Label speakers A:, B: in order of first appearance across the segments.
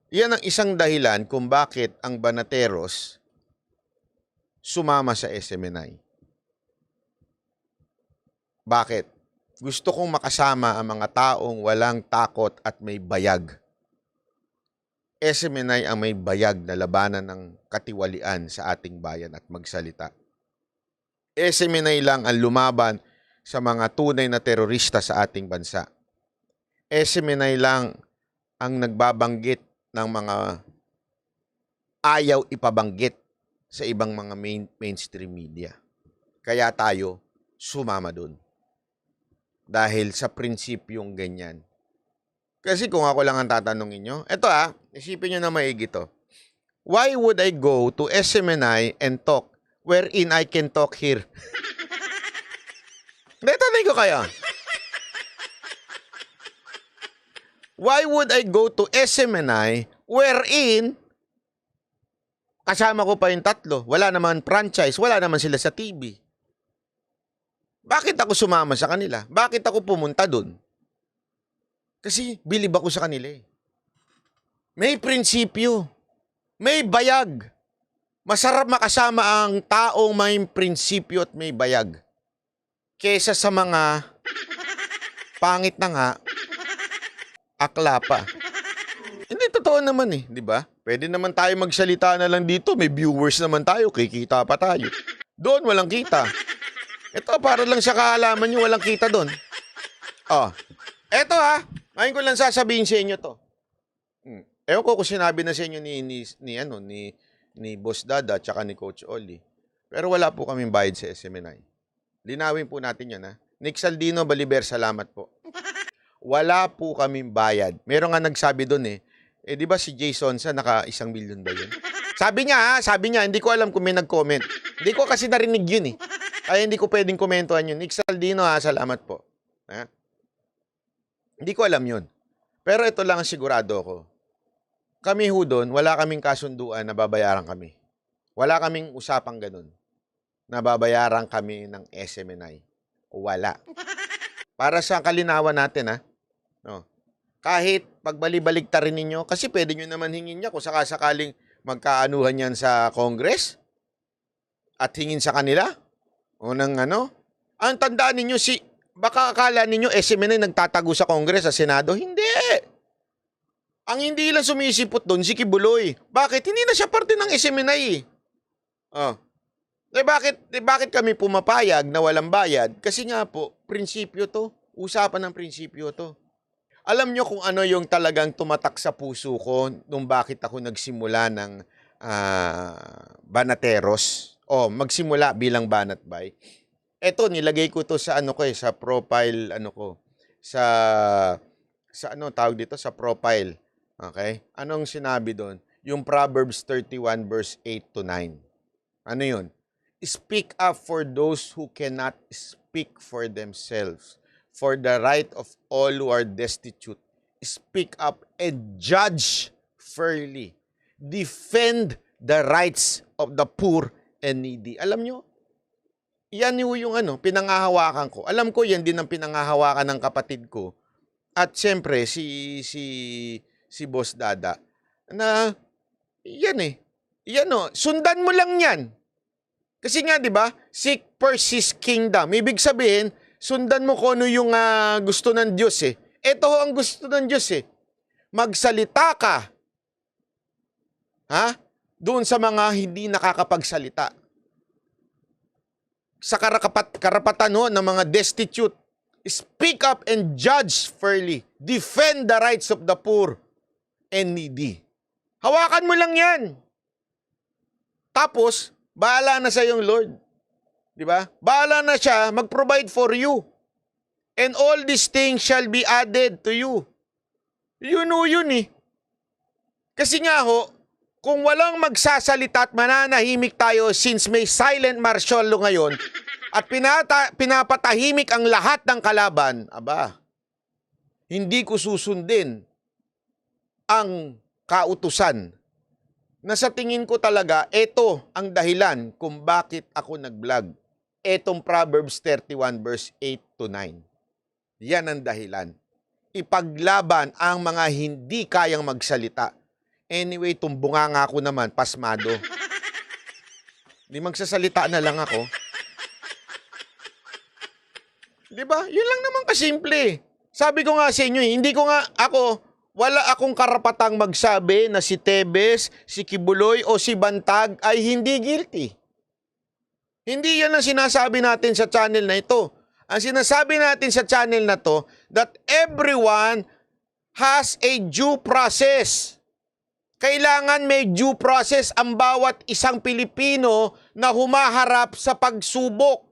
A: Yan ang isang dahilan kung bakit ang Banateros sumama sa SMNI. Bakit? Gusto kong makasama ang mga taong walang takot at may bayag. SMNI ang may bayag na labanan ng katiwalian sa ating bayan at magsalita. SMNI lang ang lumaban sa mga tunay na terorista sa ating bansa. SMNI lang ang nagbabanggit ng mga ayaw ipabanggit sa ibang mga mainstream media. Kaya tayo sumama dun. Dahil sa prinsipyong ganyan. Kasi kung ako lang ang tatanungin nyo, eto isipin nyo na maigi to. Why would I go to SMNI and talk wherein I can talk here? Hindi, tanay ko kayo. Why would I go to SMNI wherein kasama ko pa yung tatlo? Wala naman franchise, wala naman sila sa TV. Bakit ako sumama sa kanila? Bakit ako pumunta dun? Kasi bilib ako sa kanila eh. May prinsipyo. May bayag. Masarap makasama ang taong may prinsipyo at may bayag. Kesa sa mga pangit na nga, akla pa. Hindi, totoo naman eh, di ba? Pwede naman tayo magsalita na lang dito. May viewers naman tayo, kikita pa tayo. Doon, walang kita. Ito, para lang sa kaalaman nyo, walang kita doon. Eto ngayon ko lang sasabihin sa inyo to. Ewan ko kung sinabi na sa inyo ni Boss Dada at saka ni Coach Oli. Pero wala po kaming bayad sa SMNI. Linawin po natin yan Nick Saldino, Baliber, salamat po. Wala po kaming bayad. Meron nga nagsabi doon di ba si Jason sa naka 1 milyon ba yun? Sabi niya, hindi ko alam kung may nag-comment. Hindi ko kasi narinig yun Kaya hindi ko pwedeng komentuhan yun. Nick Saldino salamat po. Hindi ko alam yun. Pero ito lang ang sigurado ko. Kami ho doon, wala kaming kasunduan na babayaran kami. Wala kaming usapang ganun na babayaran kami ng SMNI. Wala. Para sa kalinawan natin, kahit pagbali-balik ta rin ninyo, kasi pwede nyo naman hingin niya kung sakasakaling magkaanuhan yan sa Congress at hingin sa kanila. O ang tandaan ninyo, baka akala ninyo SMNI nagtatago sa Congress, sa Senado. Hindi. Ang hindi lang sumisipot doon, si Kibuloy. Bakit? Hindi na siya parte ng SMNI. Bakit kami pumapayag na walang bayad? Kasi nga po, prinsipyo to. Usapan ng prinsipyo to. Alam nyo kung ano yung talagang tumatak sa puso ko nung bakit ako nagsimula ng Banateros o magsimula bilang Banatbay. Eto, nilagay ko to sa sa profile sa tawag dito sa profile. Okay? Anong sinabi doon? Yung Proverbs 31 verse 8 to 9. Ano yun? Speak up for those who cannot speak for themselves, for the right of all who are destitute. Speak up and judge fairly. Defend the rights of the poor and needy. Alam nyo, yan yung pinangahawakan ko. Alam ko yan din ang pinangahawakan ng kapatid ko. At siyempre, si Boss Dada, na yan sundan mo lang yan. Kasi nga, di ba, seek first His kingdom. Ibig sabihin, sundan mo kung ano yung gusto ng Diyos Ito ang gusto ng Diyos Magsalita ka. Doon sa mga hindi nakakapagsalita. Sa karapatan ng mga destitute. Speak up and judge fairly. Defend the rights of the poor and needy. Hawakan mo lang yan. Tapos, bahala na sa iyong Lord. Di ba? Bahala na siya mag-provide for you. And all these things shall be added to you. Yun Kasi nga kung walang magsasalita at mananahimik tayo since may silent martial law ngayon at pinapatahimik ang lahat ng kalaban, hindi ko susundin ang kautusan na sa tingin ko talaga, ito ang dahilan kung bakit ako nag-vlog. Etong Proverbs 31 verse 8 to 9. Yan ang dahilan. Ipaglaban ang mga hindi kayang magsalita. Anyway, tumbunga nga ako naman, pasmado. Di magsasalita na lang ako. Di ba? Yun lang naman kasimple. Sabi ko nga sa inyo, hindi ko nga wala akong karapatang magsabi na si Tebes, si Kibuloy o si Bantag ay hindi guilty. Hindi yan ang sinasabi natin sa channel na ito. Ang sinasabi natin sa channel na to, that everyone has a due process. Kailangan may due process ang bawat isang Pilipino na humaharap sa pagsubok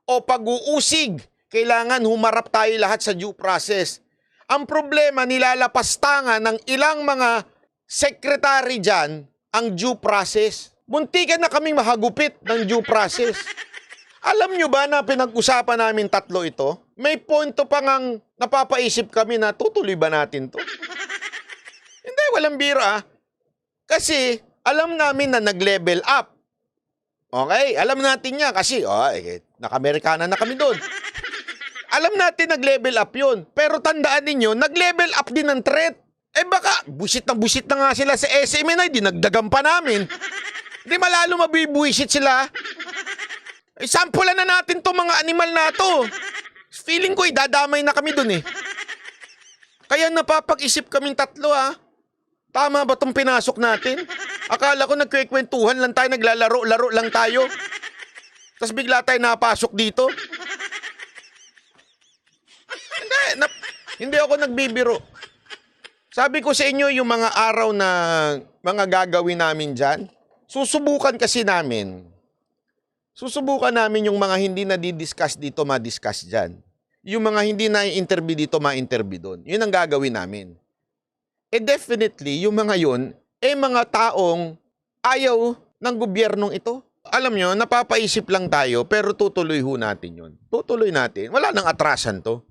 A: o pag-uusig. Kailangan humarap tayo lahat sa due process. Ang problema, nilalapastangan ng ilang mga sekretary dyan ang due process. Muntikan na kaming mahagupit ng due process. Alam nyo ba na pinag-usapan namin tatlo ito? May punto pa ngang napapaisip kami na tutuloy ba natin to? Hindi, walang biro Kasi alam namin na nag-level up. Okay? Alam natin niya kasi naka-Amerikana na kami doon. Alam natin nag-level up yun. Pero tandaan ninyo, nag-level up din ng threat. Baka busit na nga sila sa SMNI, dinagdagan pa namin. Di malalo mabibwisit sila. Sampulan na natin to mga animal na to. Feeling ko idadamay na kami dun Kaya napapag-isip kaming tatlo Tama ba tong pinasok natin? Akala ko nagkwekwentuhan lang tayo, naglalaro-laro lang tayo. Tapos bigla tayo napasok dito. Hindi ako nagbibiro. Sabi ko sa inyo yung mga araw na mga gagawin namin dyan, susubukan namin yung mga hindi na di-discuss dito, ma-discuss dyan. Yung mga hindi na interview dito, ma-interview doon. Yun ang gagawin namin. Definitely, yung mga yun, mga taong ayaw ng gobyernong ito. Alam nyo, napapaisip lang tayo, pero tutuloy natin yun. Tutuloy natin. Wala nang atrasan to.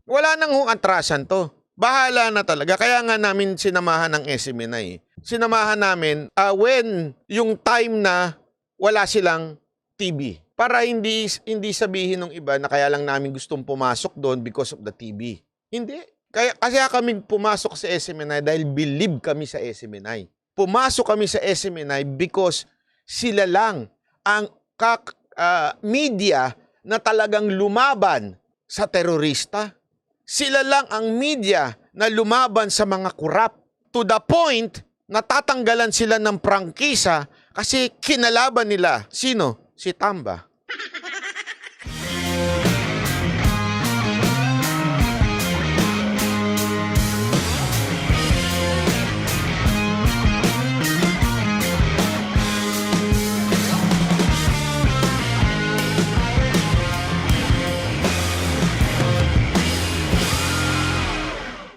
A: Bahala na talaga. Kaya nga namin sinamahan ng SMNI. Sinamahan namin when yung time na wala silang TV. Para hindi sabihin ng iba na kaya lang namin gustong pumasok doon because of the TV. Hindi. Kasi kami pumasok sa SMNI dahil believe kami sa SMNI. Pumasok kami sa SMNI because sila lang ang media na talagang lumaban sa terorista. Sila lang ang media na lumaban sa mga kurap. To the point na tatanggalan sila ng prangkisa kasi kinalaban nila. Sino? Si Tamba.